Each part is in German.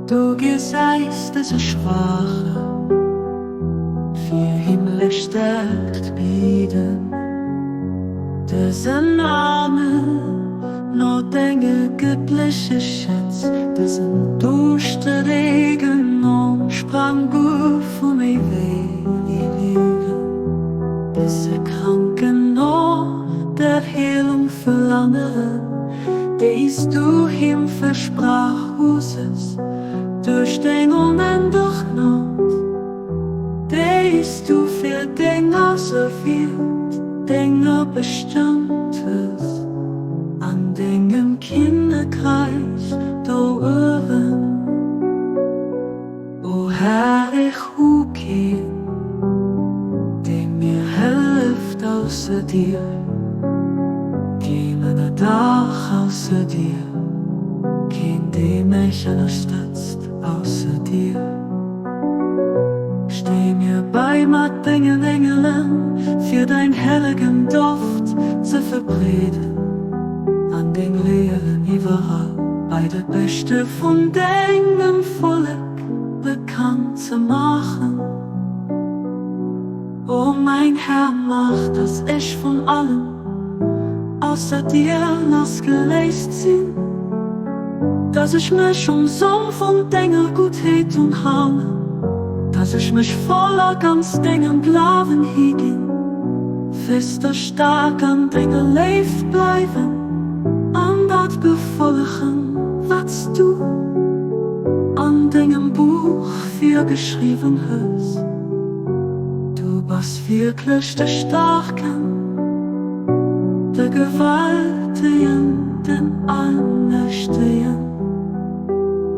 Du geseist es schwache, für himmlisch stärkt bieden. Dessen Name nur Dinge göttliche Schätz, dessen duster Regen und sprang gut von mir weh die Lüge. Diese Kranken nur der Heilung verlangen, dies du ihm versprachst, durch den unendlich Not, dies du für Dinge so viel, Dinge Bestimmtes, an Dingen Kinderkreis, du Ohren. O Herr, ich huke, dem mir hilft außer dir, keinen Dach außer dir, kein dem mich unterstützt außer dir. Steh mir bei mit Dingen Engeln, für dein heiligen Duft zu verbreiten, an den Lehren überall, bei der Beste von Dingen Volk bekannt zu machen. O mein Herr, mach, dass ich von allem außer dir losgelöst sind, dass ich mich umsonst von Dingen Gutheit und habe, dass ich mich voller ganz Dingen bleiben hiegen, fester stark an Dingen lebt bleiben, an das befolgen, was du an Dingen Buch für geschrieben hast. Du bist wirklich der Starken, der Gewaltigen, den Allmächtigen,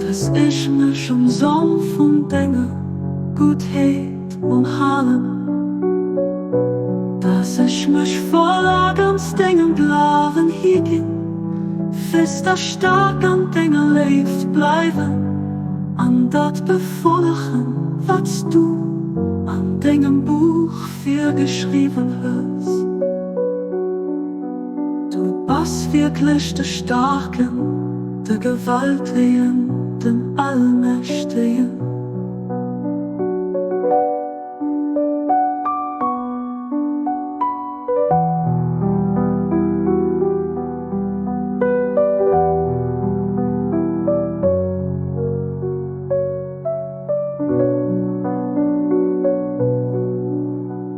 dass ich mich umsonst von Dingen Gutheit und Hallen, dass ich mich voller ganz Dingen bleiben hiegen, fester stark an Dingen lebt bleiben, an dat befolgen, was du an Dingen Buch für geschrieben hast. Du bist wirklich der Starken, der Gewaltigen, den Allmächtigen.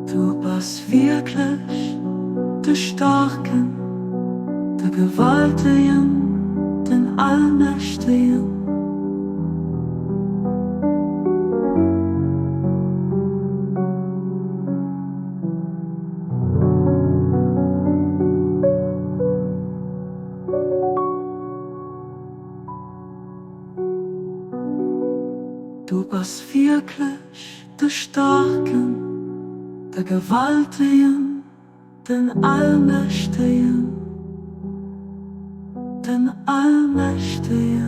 Du bist wirklich der Starken, der Gewaltigen, den Allmächtigen. Du bist wirklich der Starken, der Gewaltigen, den Allmächtigen, den Allmächtigen.